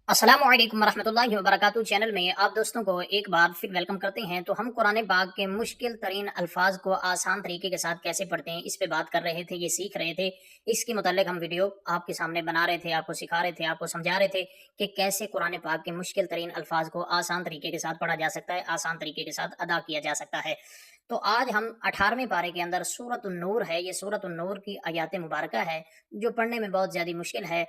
अस्सलाम वालेकुम रहमतुल्लाहि व बरकातहू। चैनल में आप दोस्तों को एक बार फिर वेलकम करते हैं। तो हम कुरान पाक के मुश्किल तरीन अल्फाज को आसान तरीके के साथ कैसे पढ़ते हैं, इस पे बात कर रहे थे, ये सीख रहे थे। इसके मुताल्लिक हम वीडियो आपके सामने बना रहे थे, आपको सिखा रहे थे, आपको समझा रहे थे कि कैसे कुरान पाक के मुश्किल तरीन अल्फाज को आसान तरीके के साथ पढ़ा जा सकता है, आसान तरीके के साथ अदा किया जा सकता है। तो आज हम 18वें पारे के अंदर सूरत नूर है, ये सूरत नूर की आयात मुबारका है, जो पढ़ने में बहुत ज़्यादा मुश्किल है।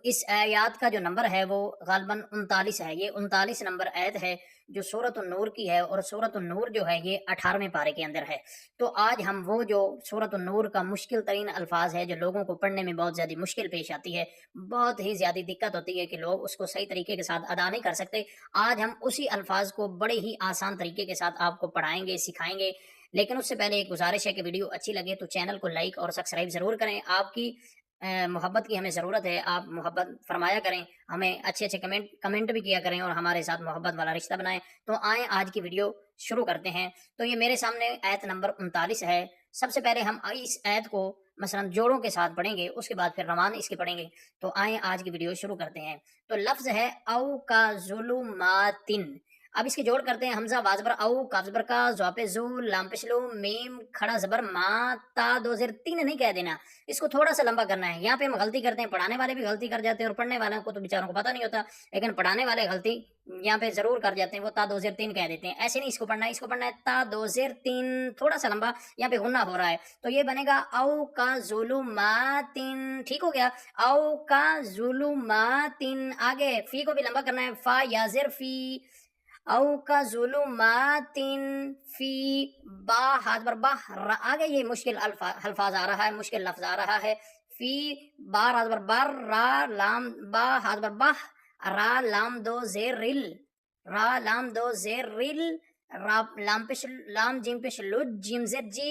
इस आयात का जो नंबर है वो ग़ालिबन 39 है। ये 39 नंबर आयत है जो सूरत नूर की है, और सूरत नूर जो है ये 18वें पारे के अंदर है। तो आज हम वो जो सूरत नूर का मुश्किल तरीन अल्फाज है, जो लोगों को पढ़ने में बहुत ज़्यादा मुश्किल पेश आती है, बहुत ही ज़्यादा दिक्कत होती है कि लोग उसको सही तरीके के साथ अदा नहीं कर सकते। आज हम उसी अल्फाज को बड़े ही आसान तरीके के साथ आपको पढ़ाएंगे, सिखाएंगे। लेकिन उससे पहले एक गुजारिश है कि वीडियो अच्छी लगे तो चैनल को लाइक और सब्सक्राइब ज़रूर करें। आपकी मोहब्बत की हमें ज़रूरत है, आप मोहब्बत फरमाया करें, हमें अच्छे अच्छे कमेंट कमेंट भी किया करें और हमारे साथ मोहब्बत वाला रिश्ता बनाएं। तो आएँ आज की वीडियो शुरू करते हैं। तो ये मेरे सामने आयत नंबर 39 है। सबसे पहले हम इस आयत को मसलन जोड़ों के साथ पढ़ेंगे, उसके बाद फिर रवान इसके पढ़ेंगे। तो आएँ आज की वीडियो शुरू करते हैं। तो लफ्ज़ है औ का ज़ुलुमातिन। अब इसके जोड़ करते हैं। हमजा वाज़ बर औ, काफ़ ज़बर का, ज़ा पे ज़ू, लाम पे शलू, मीम खड़ा ज़बर मा, ता दो ज़ेर तीन नहीं कह देना, इसको थोड़ा सा लंबा करना है। यहाँ पे हम गलती करते हैं, पढ़ाने वाले भी गलती कर जाते हैं और पढ़ने वालों को तो बेचारों को पता नहीं होता, लेकिन पढ़ाने वाले गलती यहाँ पे जरूर कर जाते हैं, वो ता दो ज़ेर तीन कह देते हैं। ऐसे नहीं इसको पढ़ना है, इसको पढ़ना है ता दो ज़ेर तीन, थोड़ा सा लंबा, यहाँ पे गुन्ना हो रहा है। तो ये बनेगा औ का ज़ुलुमातिन। ठीक हो गया, औ का ज़ुलुमातिन। आगे फी को भी लंबा करना है, फा या ज़ेर फी, औ का ज़ुलुमातिन फी, बा हाथ पर बा, आगे ये मुश्किल अल्फाज आ रहा है, मुश्किल लफ्ज आ रहा है। फी, बा हाथ पर बार, रा लाम, बा हाथ पर बाह, रा लाम दो जेर रिल, रा लाम दो जेर रिल, रा लाम पे लाम जिम पे लुज, जिम जेर जी,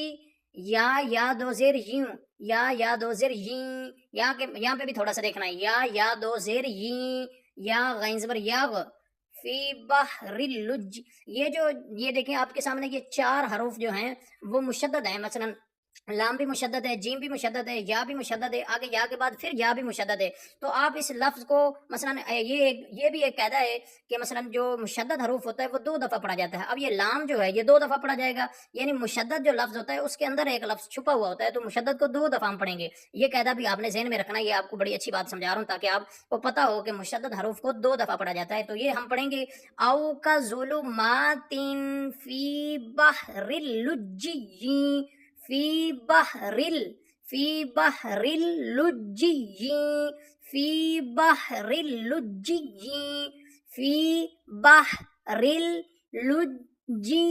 या दो जेर यूं, या दो जेर यी। यहाँ पे भी थोड़ा सा देखना है, या दो जेर यी, या गैन ज़बर याग, फी बहरिल लुज। ये देखें आपके सामने, ये चार हरूफ जो हैं वो मुशद्दद हैं। मसलन लाम भी मुशद्दद है, जीम भी मुशद्दद है, या भी मुशद्दद है, आगे या के बाद फिर या भी मुशद्दद है। तो आप इस लफ्ज़ को मसलन ये भी एक कायदा है कि मसलन जो मुशद्दद हरूफ होता है वो दो दफ़ा पढ़ा जाता है। अब ये लाम जो है ये दो दफ़ा पढ़ा जाएगा, यानी मुशद्दद जो लफ्ज़ होता है उसके अंदर एक लफ्ज़ छुपा हुआ होता है, तो मुशद्दद को दो दफ़ा हम पढ़ेंगे। ये कायदा भी आपने ज़हन में रखना है। ये आपको बड़ी अच्छी बात समझा रहा हूँ ताकि आपको पता हो कि मुशद्दद हरूफ को दो दफ़ा पढ़ा जाता है। तो ये हम पढ़ेंगे औ का ज़ुलुमातिन फी बहरिल लुज्जी, फी बहरिल, फी बहरिल लुज्जी, फी बहरिल लुज्जी, फी बहरिल लुज्जी,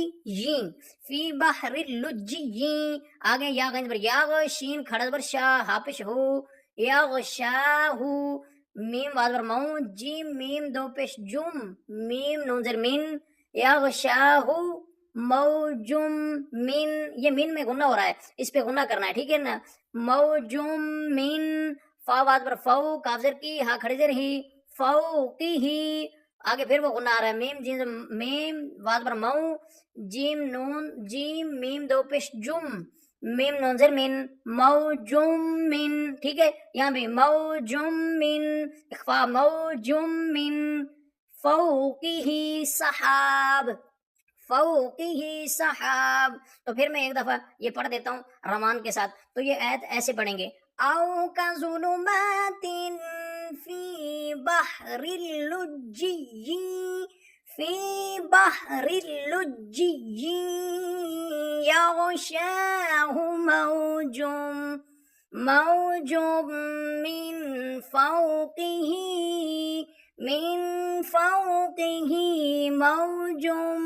फी बहरिल लुज्जी। आगे या गंज पर याग, शीन खड़ज पर शाह, हापिश हो, याग शाहू, मीम वाज पर मऊ, जीम मीम दो पेश जुम, मीम नून ज़ेर मिन, याग शाहू मौजुम मिन। ये मिन में गुन्ना हो रहा है, इस पे गुन्ना करना है, ठीक है ना। मौजुम मिन, फा वाज पर फौ, काफ ज़ेर की, हा खड़े ज़ेर ही, फौ की ही। आगे फिर वो गुन्ना आ रहा है, मीम जिन मीम वाज पर मऊ, जीम नून, जीम मीम दो पेश जुम, मीम नून ज़ेर मिन, मौजुम मिन। ठीक है, यहाँ भी मौजुम मिन, इख्फा मौजुम मिन, फौकीही सहाब, फौकीही सहाब। तो फिर मैं एक दफा ये पढ़ देता हूँ रमान के साथ। तो ये आयत ऐसे पढ़ेंगे, औ का ज़ुलुमातिन फी बहरिल लुज्जी, फी बहरिल लुज्जी, यग़शाहु मौजुम, मौजुम मिन फौकिही, मिन फौकिही मौजुम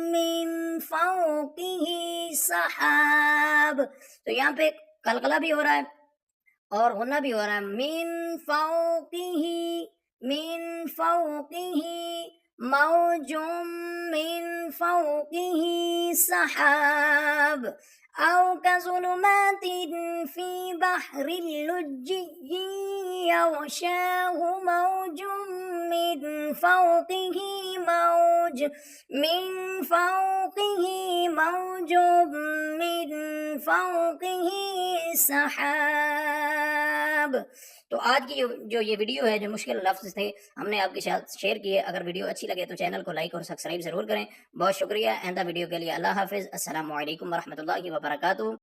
मिन फौकिही सहाब। तो यहाँ पे कलकला भी हो रहा है और गुन्ना भी हो रहा है। मिन फौकिही, मिन फौकिही मौजुम मिन फौकिही सहाब, औ का ज़ुलुमातिन फी बहरिल लुज्जी, यग़शाहु मौजुम मिन फौकिही मौज, मिन फौकिही मौजुम मिन فوقه سحاب۔ تو آج کی جو یہ ویڈیو ہے، جو مشکل لفظ تھے، ہم نے آپ کے ساتھ شیئر کیے۔ اگر ویڈیو اچھی لگے تو چینل کو لائک اور سبسکرائب ضرور کریں۔ بہت شکریہ۔ آئندہ ویڈیو کے لیے اللہ حافظ۔ السلام علیکم ورحمۃ اللہ وبرکاتہ۔